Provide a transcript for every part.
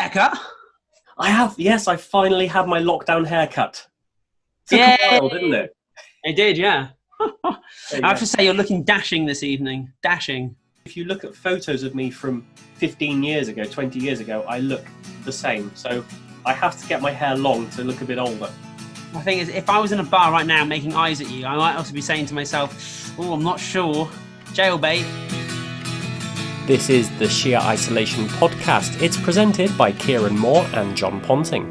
haircut? I have, yes, I finally had my lockdown haircut. Took a while, didn't it? It did, yeah. I have to say, you're looking dashing this evening. Dashing. If you look at photos of me from 15 years ago, 20 years ago, I look the same. So I have to get my hair long to look a bit older. The thing is, if I was in a bar right now making eyes at you, I might also be saying to myself, oh, I'm not sure. Jailbait. This is the Sheer Isolation podcast. It's presented by Kieran Moore and John Ponting.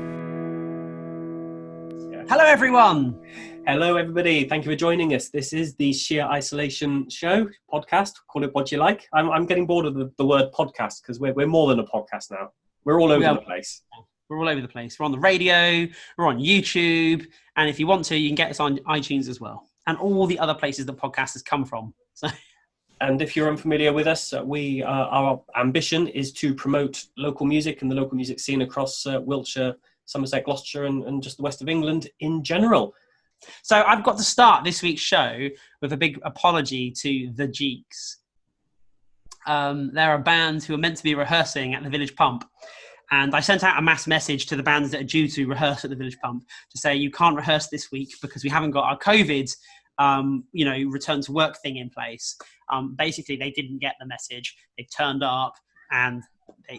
Hello, everyone. Hello, everybody. Thank you for joining us. This is the Sheer Isolation show, podcast, call it what you like. I'm getting bored of the word podcast because we're more than a podcast now. We're all over the place. We're all over the place. We're on the radio, we're on YouTube, and if you want to, you can get us on iTunes as well, and all the other places that podcasts come from. So. And if you're unfamiliar with us, our ambition is to promote local music and the local music scene across Wiltshire, Somerset, Gloucestershire, and just the west of England in general. So I've got to start this week's show with a big apology to the Jeeks. They're a band who are meant to be rehearsing at the Village Pump. And I sent out a mass message to the bands that are due to rehearse at the Village Pump to say, you can't rehearse this week because we haven't got our COVID, return to work thing in place. Basically, they didn't get the message. They turned up and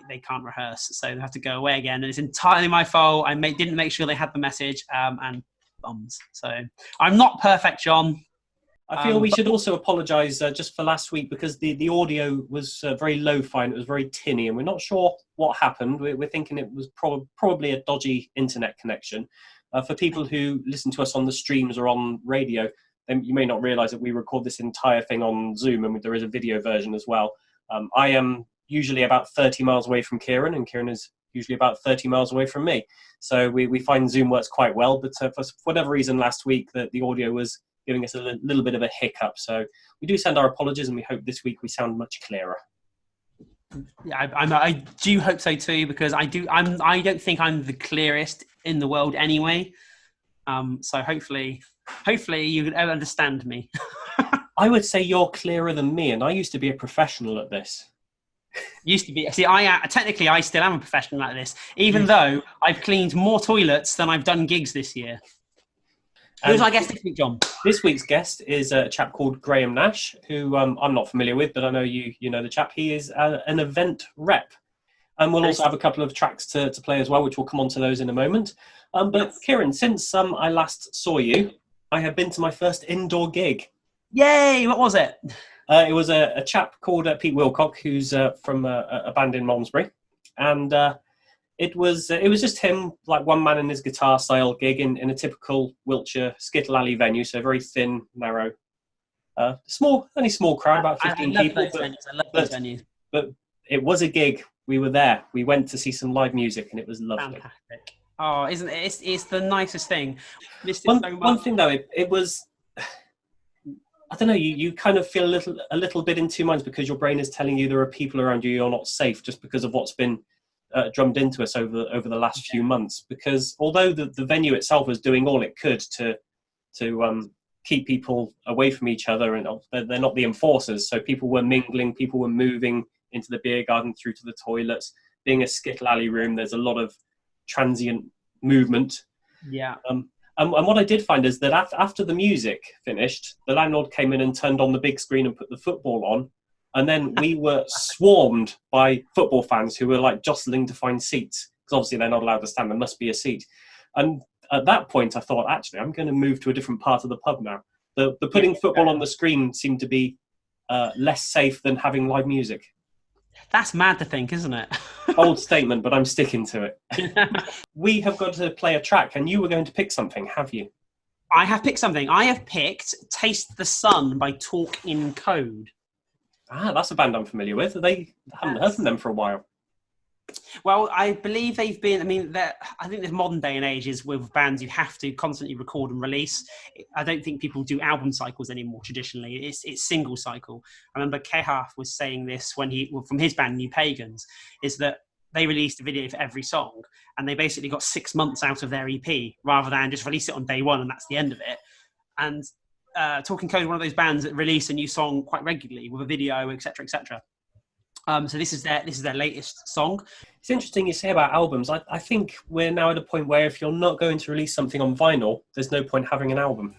they can't rehearse. So they have to go away again. And it's entirely my fault. I didn't make sure they had the message and bums. So I'm not perfect, John. I feel we should also apologise just for last week because the audio was very lo-fi and it was very tinny and we're not sure what happened. We're thinking it was probably a dodgy internet connection. For people who listen to us on the streams or on radio, then you may not realise that we record this entire thing on Zoom and there is a video version as well. I am usually about 30 miles away from Kieran and Kieran is usually about 30 miles away from me. So we find Zoom works quite well, but for whatever reason last week the audio was giving us a little bit of a hiccup. So we do send our apologies and we hope this week we sound much clearer. Yeah, I do hope so too, because I don't think I'm the clearest in the world anyway. So hopefully you can understand me. I would say you're clearer than me, and I used to be a professional at this. Used to be. See, I still am a professional at this, even though I've cleaned more toilets than I've done gigs this year. Who's our guest this week, John? This week's guest is a chap called Graeme Nash, who I'm not familiar with, but I know you know the chap. He is an event rep. And we'll also have a couple of tracks to play as well, which we'll come on to those in a moment. But Kieran, since I last saw you, I have been to my first indoor gig. Yay! What was it? It was a chap called Pete Wilcock, who's from a band in Malmesbury. And it was just him, like one man in his guitar style gig in a typical Wiltshire skittle alley venue. So very thin, narrow, only small crowd, about 15 people. I love those venues. But it was a gig. We were there. We went to see some live music, and it was lovely. Fantastic. Oh, isn't it? It's the nicest thing. One thing though, it was. I don't know. You kind of feel a little bit in two minds because your brain is telling you there are people around you you're not safe just because of what's been drummed into us over the last few months. Because although the venue itself was doing all it could to keep people away from each other, and they're not the enforcers, so people were mingling, people were moving into the beer garden, through to the toilets. Being a skittle alley room, there's a lot of transient movement. Yeah. And what I did find is that after the music finished, the landlord came in and turned on the big screen and put the football on. And then we were swarmed by football fans who were like jostling to find seats. Because obviously they're not allowed to stand, there must be a seat. And at that point I thought, actually, I'm going to move to a different part of the pub now. The putting football on the screen seemed to be less safe than having live music. That's mad to think, isn't it? Bold statement, but I'm sticking to it. We have got to play a track, and you were going to pick something, have you? I have picked something. I have picked Taste the Sun by Talk in Code. Ah, that's a band I'm familiar with. I haven't heard from them for a while. Well, I believe they've been, I think there's modern day and ages with bands you have to constantly record and release. I don't think people do album cycles anymore traditionally. It's single cycle. I remember Kehaf was saying this from his band New Pagans, is that they released a video for every song and they basically got 6 months out of their EP rather than just release it on day one and that's the end of it. And Talking Code is one of those bands that release a new song quite regularly with a video, etc., etc. So this is their latest song. It's interesting you say about albums. I think we're now at a point where if you're not going to release something on vinyl, there's no point having an album.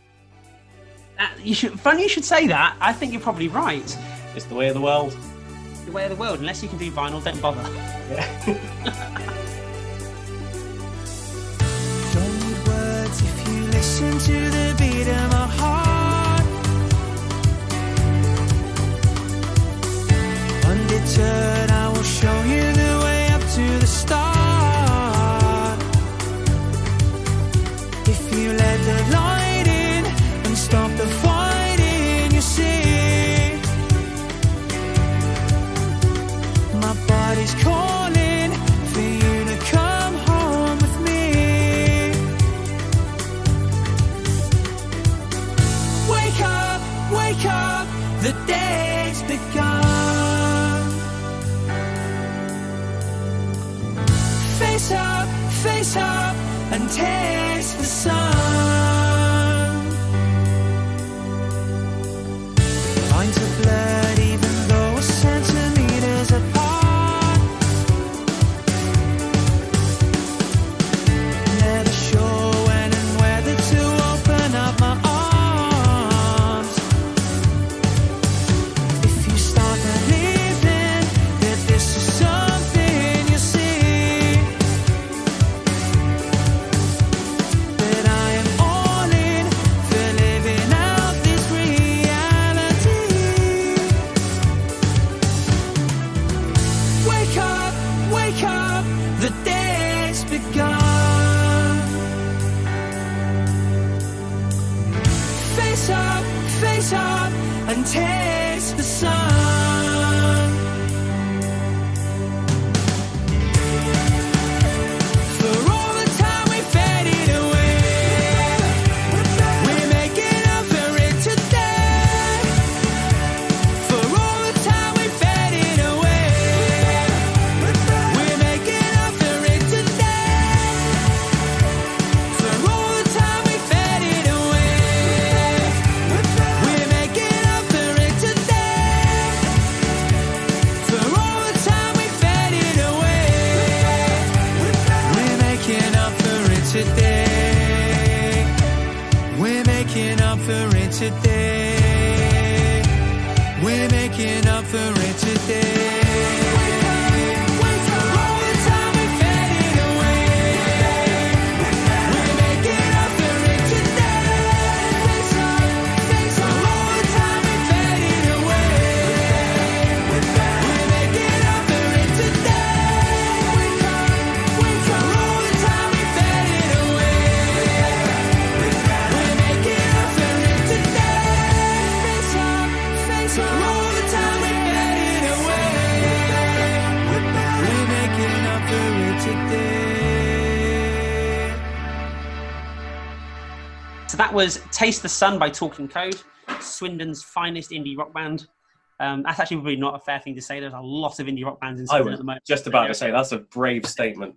Funny you should say that. I think you're probably right. It's the way of the world. The way of the world. Unless you can do vinyl, don't bother. Yeah. Don't need words if you listen to the beat of my heart. Undeterred, I will show you the way up to the start. If you let the light in and stop the fighting, you see my body's calling for you to come home with me. Wake up, the day's begun. Face up and taste the sun. Lines are blurred even though we're centimeters apart. Never sure when and whether to open up my arms. If you start believing that this is something you see, the day's begun. Face up and taste the sun. For all the time we faded away, we're making up for it today. For all the time we faded away, we're making up for it today. For all the time we faded away, we're making up for it today. For all the time we faded away, we're making up for it today. We're making up for it today. We're making up for it today. So that was Taste the Sun by Talking Code, Swindon's finest indie rock band. That's actually probably not a fair thing to say. There's a lot of indie rock bands in Swindon at the moment. Just about to say, that's a brave statement.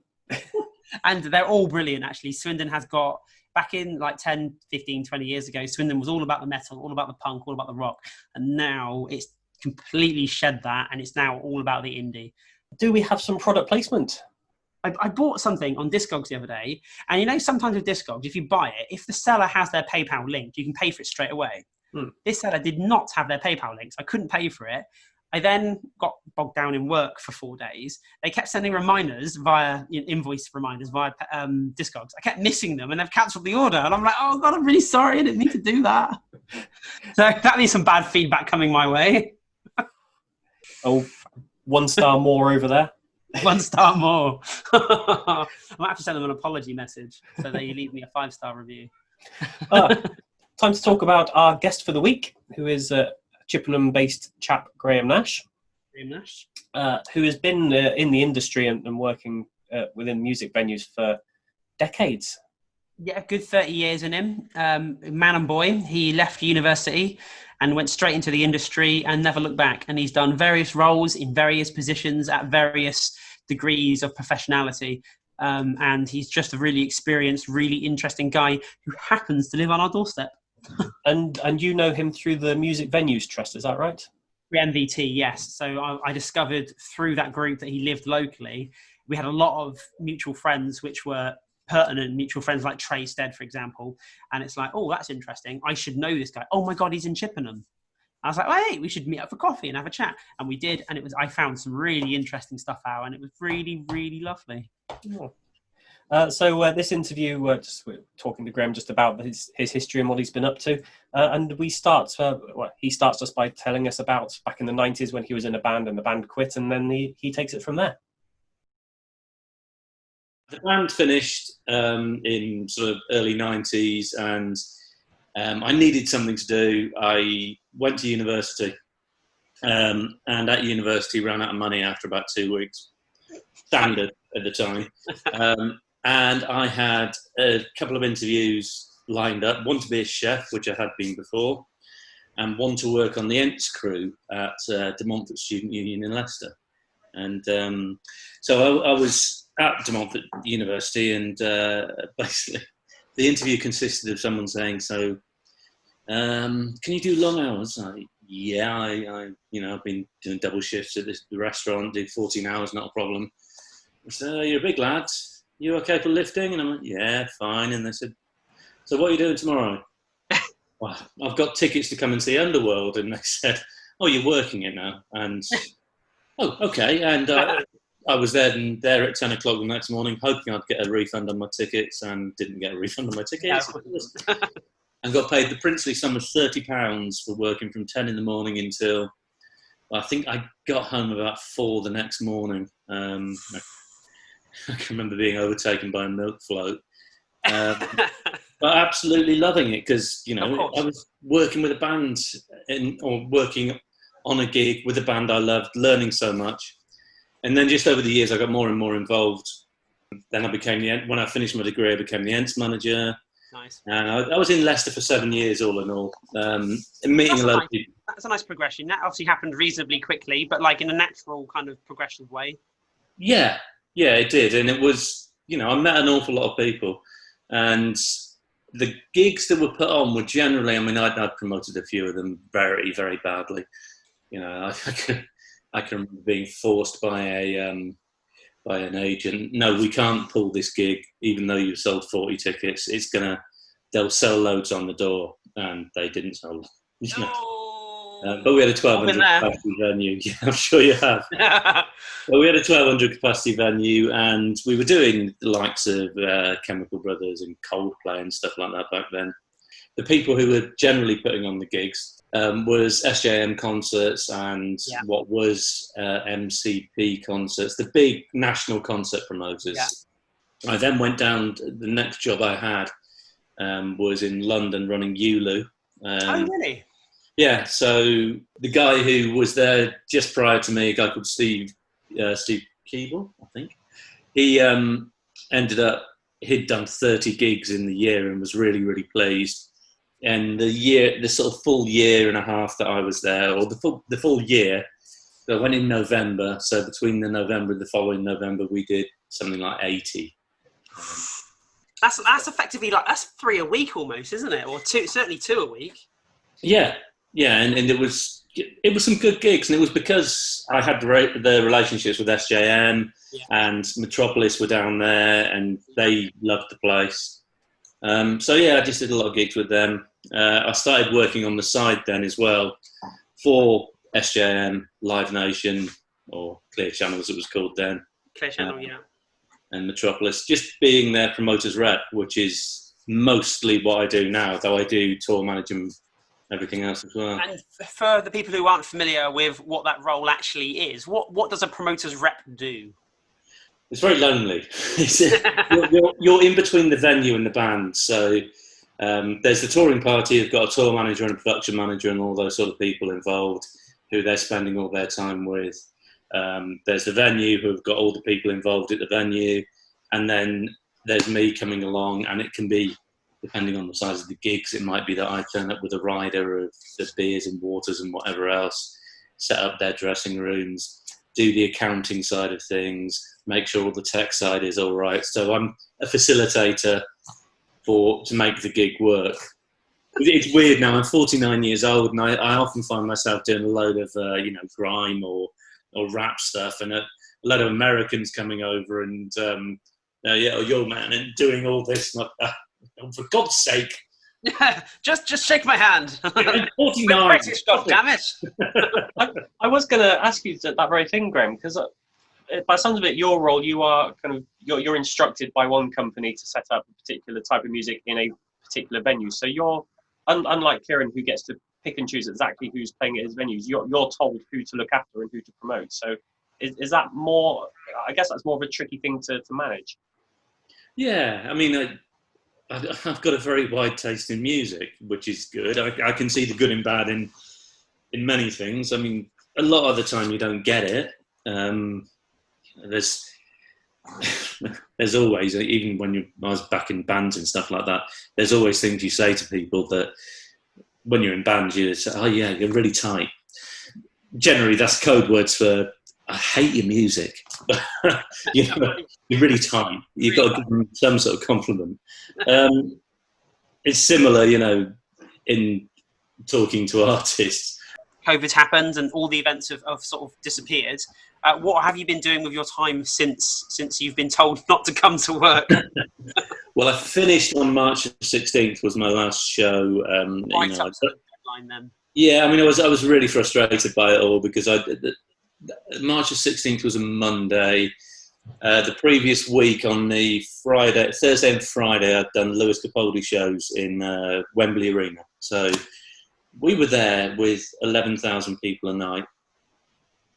And they're all brilliant, actually. Swindon has got, back in like 10, 15, 20 years ago, Swindon was all about the metal, all about the punk, all about the rock. And now it's completely shed that, and it's now all about the indie. Do we have some product placement? I bought something on Discogs the other day, and you know, sometimes with Discogs, if you buy it, if the seller has their PayPal linked, you can pay for it straight away. This seller did not have their PayPal links. I couldn't pay for it. I then got bogged down in work for 4 days. They kept sending reminders via invoice reminders via Discogs. I kept missing them, and they've cancelled the order. And I'm like, oh God, I'm really sorry. I didn't mean to do that. So that means some bad feedback coming my way. Oh, 1 star more over there. 1 star more. I might have to send them an apology message so they leave me a 5-star review. Time to talk about our guest for the week, who is Chippenham-based chap Graeme Nash. Graeme Nash. Who has been in the industry and working within music venues for decades. Yeah, a good 30 years in him. Man and boy, he left university and went straight into the industry and never looked back. And he's done various roles in various positions at various degrees of professionality. And he's just a really experienced, really interesting guy who happens to live on our doorstep. And you know him through the Music Venues Trust, is that right? MVT, yes. So I discovered through that group that he lived locally. We had a lot of mutual friends, which were pertinent mutual friends, like Trey Stead, for example. And it's like, oh, that's interesting. I should know this guy. Oh my God, he's in Chippenham. I was like, oh, hey, we should meet up for coffee and have a chat. And we did. And I found some really interesting stuff out, and it was really, really lovely. So this interview, we're talking to Graeme just about his history and what he's been up to. And he starts us by telling us about back in the 90s when he was in a band and the band quit, and then he takes it from there. The band finished in sort of early 90s, and I needed something to do. I went to university, and at university ran out of money after about 2 weeks. Standard at the time. And I had a couple of interviews lined up, one to be a chef, which I had been before, and one to work on the Ents crew at De Montfort Student Union in Leicester. And so I was at De Montfort University, and basically the interview consisted of someone saying, so can you do long hours? Yeah, I've been doing double shifts at the restaurant, do 14 hours, not a problem. So you're a big lad, you okay for lifting? And I went, yeah, fine. And they said, so what are you doing tomorrow? Well, I've got tickets to come and see Underworld. And they said, oh, you're working it now. And, oh, okay. And I was there at 10 o'clock the next morning, hoping I'd get a refund on my tickets, and didn't get a refund on my tickets. And got paid the princely sum of £30 for working from 10 in the morning until, I think I got home about 4 the next morning. I can remember being overtaken by a milk float, but absolutely loving it because, I was working with a band or working on a gig with a band I loved, learning so much. And then just over the years, I got more and more involved. Then I became when I finished my degree, I became the Ents manager. Nice. And I was in Leicester for 7 years, all in all, meeting a lot of people. That's a nice progression. That obviously happened reasonably quickly, but like in a natural kind of progressive way. Yeah, it did. And it was, I met an awful lot of people. And the gigs that were put on were generally, I'd promoted a few of them very, very badly. I can remember being forced by an agent, no, we can't pull this gig, even though you've sold 40 tickets. They'll sell loads on the door. And they didn't sell. But we had a 1,200 capacity venue. Yeah, I'm sure you have. Well, we had a 1,200 capacity venue, and we were doing the likes of Chemical Brothers and Coldplay and stuff like that back then. The people who were generally putting on the gigs was SJM concerts and what was MCP concerts, the big national concert promoters. Yeah. I then went down. The next job I had was in London running ULU. Oh, really? Yeah, so the guy who was there just prior to me, a guy called Steve Keeble, I think, he ended up, he'd done 30 gigs in the year and was really, really pleased. And the sort of full year and a half that I was there, or the full year, so I went in November, so between the November and the following November, we did something like 80. That's effectively that's 3 a week almost, isn't it? Or 2, certainly 2 a week. Yeah, and it was some good gigs, and it was because I had the relationships with SJM and Metropolis were down there, and they loved the place. So yeah, I just did a lot of gigs with them. I started working on the side then as well for SJM, Live Nation, or Clear Channel as it was called then. Clear Channel, and Metropolis, just being their promoters rep, which is mostly what I do now, though I do tour management. Everything else as well. And for the people who aren't familiar with what that role actually is, what does a promoter's rep do? It's very lonely. You're in between the venue and the band. So there's the touring party who've got a tour manager and a production manager and all those sort of people involved who they're spending all their time with. There's the venue who've got all the people involved at the venue. And then there's me coming along, and it can be, depending on the size of the gigs, it might be that I turn up with a rider of the beers and waters and whatever else, set up their dressing rooms, do the accounting side of things, make sure all the tech side is all right. So I'm a facilitator to make the gig work. It's weird now. I'm 49 years old, and I often find myself doing a load of grime or rap stuff, and a lot of Americans coming over and yo man, and doing all this. Like, for God's sake, just shake my hand. I'm We're 49. British, God damn it. I was going to ask you that very thing, Graeme, because by the sounds of it, your role, you are you're instructed by one company to set up a particular type of music in a particular venue. So you're unlike Kieran, who gets to pick and choose exactly who's playing at his venues. You're told who to look after and who to promote. So is that more? I guess that's more of a tricky thing to manage. Yeah, I mean, I've got a very wide taste in music, which is good. I can see the good and bad in many things. I mean, a lot of the time you don't get it. There's always, even when I was back in bands and stuff like that, there's always things you say to people that when you're in bands, you say, oh yeah, you're really tight. Generally, that's code words for, I hate your music. You're really tight. You've got to give them some sort of compliment. It's similar, in talking to artists. COVID's happened and all the events have sort of disappeared. What have you been doing with your time since you've been told not to come to work? Well, I finished on March 16th was my last show. Right up to the deadline then. Yeah, I mean, I was really frustrated by it all because March 16th was a Monday. The previous week on the Thursday and Friday, I'd done Lewis Capaldi shows in Wembley Arena. So we were there with 11,000 people a night,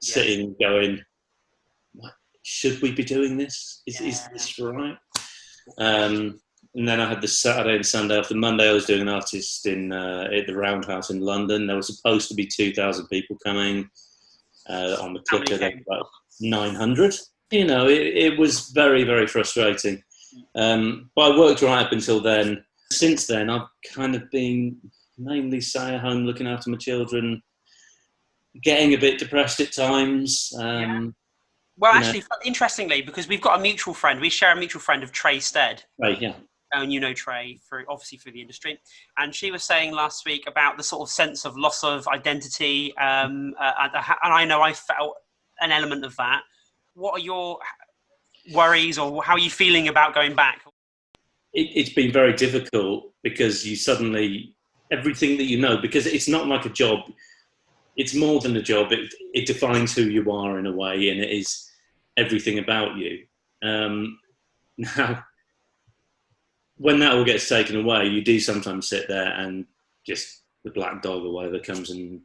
sitting, going, should we be doing this? Is this right? And then I had the Saturday and Sunday off. The Monday I was doing an artist at the Roundhouse in London. There was supposed to be 2,000 people coming. On the clicker, there were about 900. It was very, very frustrating. But I worked right up until then. Since then, I've kind of been mainly sat at home looking after my children, getting a bit depressed at times. Well, actually, interestingly, because we've got a mutual friend, we share a mutual friend of Trey Stead. Right, yeah. And you know Trey, obviously through the industry. And she was saying last week about the sort of sense of loss of identity. And I know I felt an element of that. What are your worries, or how are you feeling about going back? It's been very difficult because you suddenly, everything that you know, because it's not like a job, it's more than a job. It defines who you are in a way, and it is everything about you. Now, when that all gets taken away, you do sometimes sit there and just the black dog or whatever comes and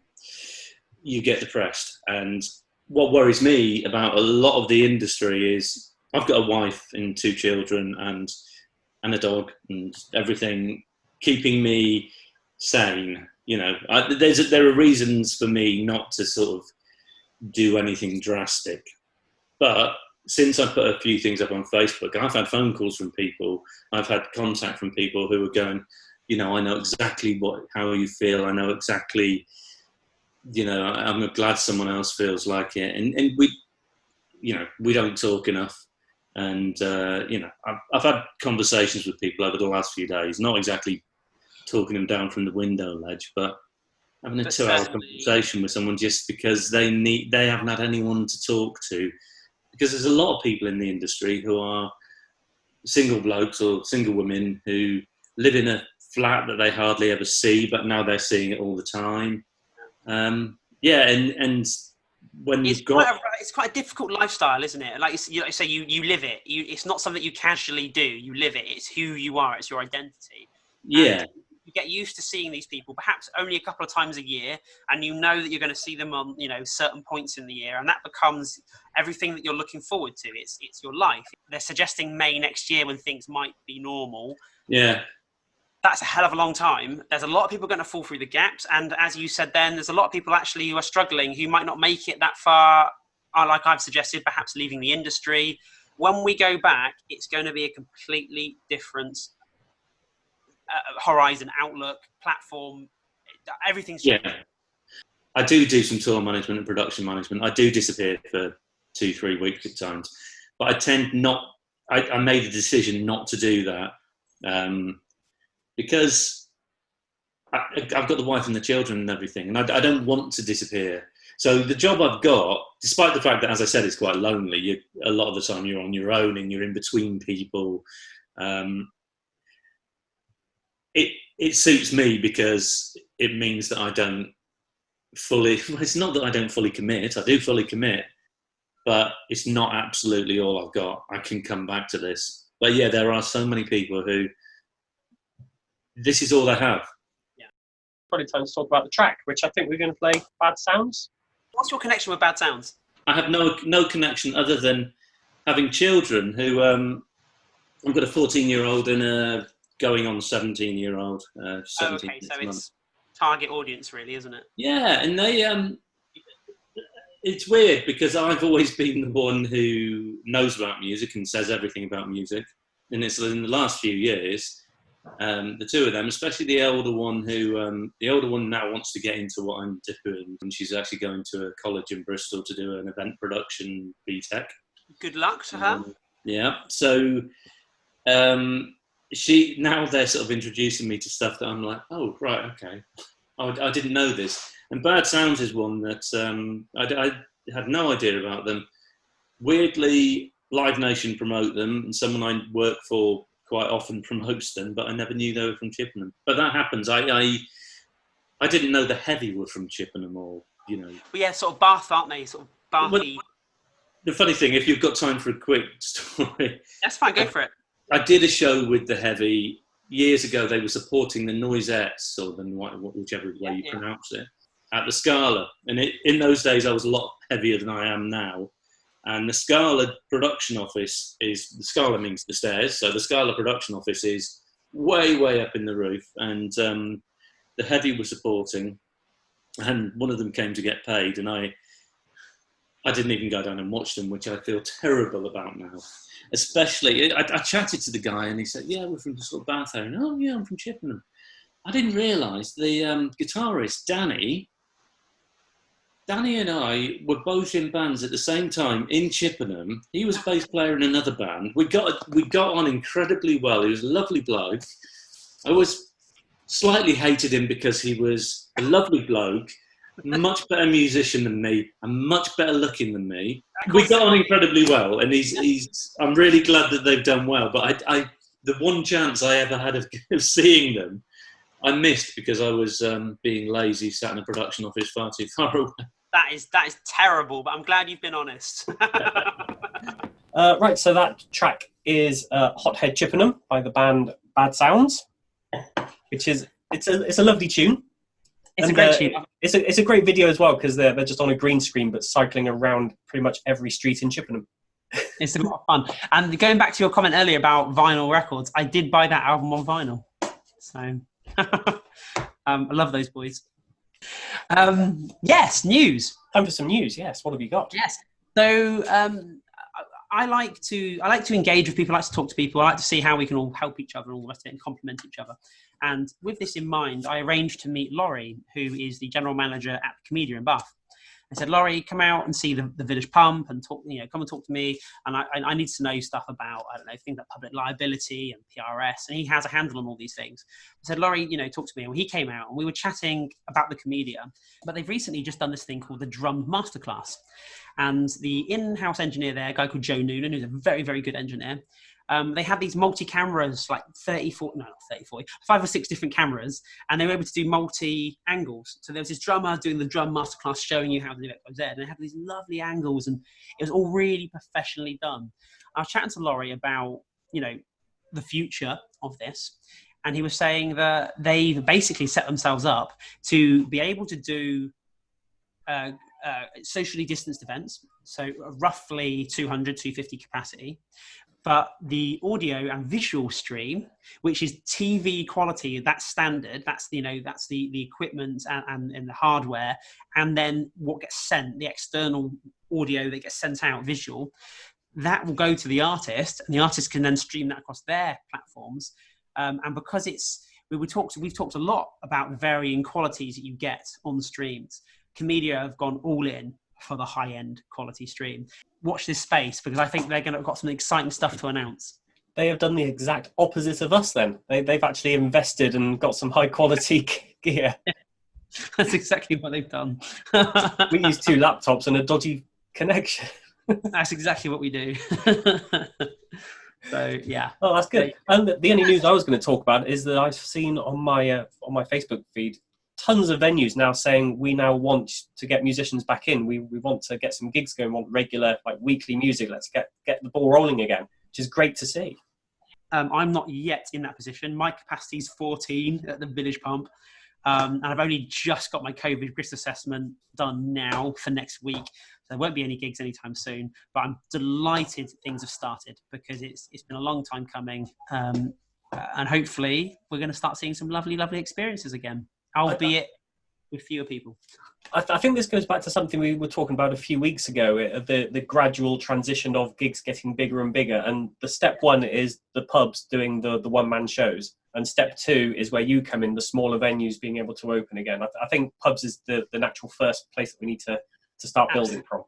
you get depressed. And what worries me about a lot of the industry is I've got a wife and 2 children and a dog and everything keeping me sane. There are reasons for me not to sort of do anything drastic. But since I put a few things up on Facebook, I've had phone calls from people. I've had contact from people who are going, I know exactly how you feel. I know exactly, I'm glad someone else feels like it. And we don't talk enough. And, I've had conversations with people over the last few days, not exactly talking them down from the window ledge, but having a 2-hour conversation with someone just because they haven't had anyone to talk to. Because there's a lot of people in the industry who are single blokes or single women who live in a flat that they hardly ever see, but now they're seeing it all the time. And when you've got... It's quite a difficult lifestyle, isn't it? Like you say, you live it. It's not something you casually do. You live it. It's who you are. It's your identity. Yeah. And you get used to seeing these people, perhaps only a couple of times a year, and you know that you're going to see them on, certain points in the year, and that becomes everything that you're looking forward to. It's your life. They're suggesting May next year when things might be normal. Yeah. That's a hell of a long time. There's a lot of people going to fall through the gaps, and as you said then, there's a lot of people actually who are struggling, who might not make it that far, like I've suggested, perhaps leaving the industry. When we go back, it's going to be a completely different horizon, outlook, platform. Everything's changed. Yeah. I do some tour management and production management. I do disappear for 2-3 weeks at times, but I tend not. I made the decision not to do that because I've got the wife and the children and everything, and I don't want to disappear. So the job I've got, despite the fact that, as I said, it's quite lonely, a lot of the time you're on your own and you're in between people. It suits me because it means that I don't fully, well, it's not that I don't fully commit, I do fully commit, but it's not absolutely all I've got. I can come back to this. But yeah, there are so many people who, this is all they have. Yeah. Probably time to talk about the track, which I think we're going to play Bad Sounds. What's your connection with Bad Sounds? I have no connection other than having children who, I've got a 14-year-old and a going on 17-year-old. 17 okay, so it's target audience, really, isn't it? Yeah, and they, it's weird because I've always been the one who knows about music and says everything about music. And it's in the last few years, the two of them, especially the older one now wants to get into what I'm doing. And she's actually going to a college in Bristol to do an event production BTEC. Good luck to her. Yeah, so now they're sort of introducing me to stuff that I'm like, oh, right, okay. I didn't know this. And Bad Sounds is one that I had no idea about them. Weirdly, Live Nation promote them, and someone I work for quite often promotes them, but I never knew they were from Chippenham. But that happens. I didn't know the Heavy were from Chippenham, or, you know. Well, yeah, sort of Bath, aren't they? Sort of Bathy. Well, the funny thing, if you've got time for a quick story. That's fine, go for it. I did a show with the Heavy years ago. They were supporting the Noisettes, or whichever way you pronounce it, at the Scala. And in those days, I was a lot heavier than I am now. And the Scala production office the Scala means the stairs, so the Scala production office is way, way up in the roof. And the Heavy were supporting, and one of them came to get paid, and I didn't even go down and watch them, which I feel terrible about now. Especially, I chatted to the guy and he said, yeah, we're from sort of Bath area. And, oh, yeah, I'm from Chippenham. I didn't realise the guitarist, Danny and I were both in bands at the same time in Chippenham. He was a bass player in another band. We got on incredibly well. He was a lovely bloke. I always slightly hated him because he was a lovely bloke, much better musician than me, and much better looking than me. We got on incredibly well, and I'm really glad that they've done well. But the one chance I ever had of seeing them, I missed because I was being lazy, sat in a production office far too far away. That is terrible, but I'm glad you've been honest. Right, so that track is Hothead Chippenham by the band Bad Sounds, which is it's a lovely tune. It's a great tune. It's a great video as well because they're just on a green screen but cycling around pretty much every street in Chippenham. It's a lot of fun. And going back to your comment earlier about vinyl records, I did buy that album on vinyl. So I love those boys. Yes, news. Time for some news. Yes, what have you got? Yes. So I like to engage with people. I like to talk to people. I like to see how we can all help each other and all the rest of it and complement each other. And with this in mind, I arranged to meet Laurie, who is the general manager at the Comedia in Bath. I said, Laurie, come out and see the Village Pump and talk. Come and talk to me. And I need to know stuff about, I don't know, things like public liability and PRS. And he has a handle on all these things. I said, Laurie, talk to me. And he came out and we were chatting about the Comedia. But they've recently just done this thing called the Drum Masterclass. And the in-house engineer there, a guy called Joe Noonan, who's a very, very good engineer. They had these multi-cameras, like 5 or 6 different cameras, and they were able to do multi-angles. So there was this drummer doing the drum masterclass showing you how to do X, Y, Z, and they had these lovely angles, and it was all really professionally done. I was chatting to Laurie about, the future of this, and he was saying that they've basically set themselves up to be able to do socially distanced events, so roughly 200, 250 capacity. But the audio and visual stream, which is TV quality, that's standard. That's that's the equipment and the hardware, and then what gets sent, the external audio that gets sent out, visual, that will go to the artist, and the artist can then stream that across their platforms. And because we've talked a lot about the varying qualities that you get on the streams. Comedia have gone all in for the high-end quality stream. Watch this space because I think they're going to have got some exciting stuff to announce. They have done the exact opposite of us then. They've actually invested and got some high-quality gear. That's exactly what they've done. We use 2 laptops and a dodgy connection. That's exactly what we do. So yeah. Oh, that's good. And the only news I was going to talk about is that I've seen on my Facebook feed tons of venues now saying we now want to get musicians back in. We want to get some gigs going. We want regular, like, weekly music. Let's get the ball rolling again, which is great to see. I'm not yet in that position. My capacity is 14 at the Village Pump. And I've only just got my COVID risk assessment done now for next week. So there won't be any gigs anytime soon, but I'm delighted things have started because it's been a long time coming. And hopefully we're going to start seeing some lovely, lovely experiences again, albeit with fewer people. I think this goes back to something we were talking about a few weeks ago, the gradual transition of gigs getting bigger and bigger. And the step 1 is the pubs doing the one-man shows. And step 2 is where you come in, the smaller venues being able to open again. I think pubs is the natural first place that we need to start building from.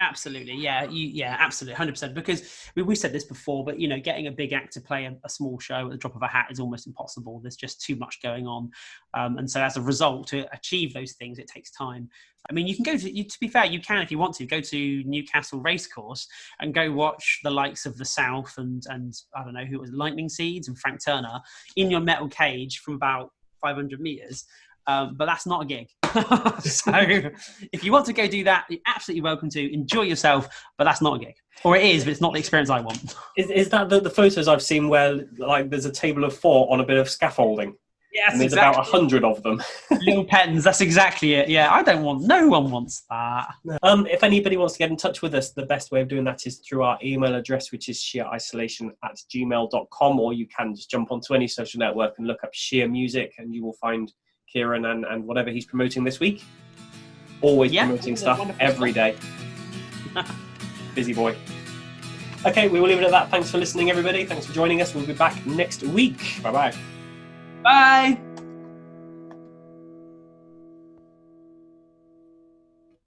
Absolutely, yeah, absolutely, 100%. Because we said this before, but getting a big act to play a small show at the drop of a hat is almost impossible. There's just too much going on, and so as a result, to achieve those things, it takes time. I mean, you can go to be fair, you can, if you want to, go to Newcastle Racecourse and go watch the likes of the South and I don't know who it was, Lightning Seeds and Frank Turner in your metal cage from about 500 meters. But that's not a gig. So if you want to go do that, you're absolutely welcome to. Enjoy yourself, but that's not a gig. Or it is, but it's not the experience I want. Is that the photos I've seen where, like, there's a table of 4 on a bit of scaffolding? Yes, and there's exactly. about 100 of them. Little pens, that's exactly it. Yeah, no one wants that. If anybody wants to get in touch with us, the best way of doing that is through our email address, which is sheerisolation@gmail.com, or you can just jump onto any social network and look up Sheer Music and you will find Kieran and whatever he's promoting this week. Always promoting stuff every day. Busy boy. Okay, we will leave it at that. Thanks for listening, everybody. Thanks for joining us. We'll be back next week. Bye-bye. Bye.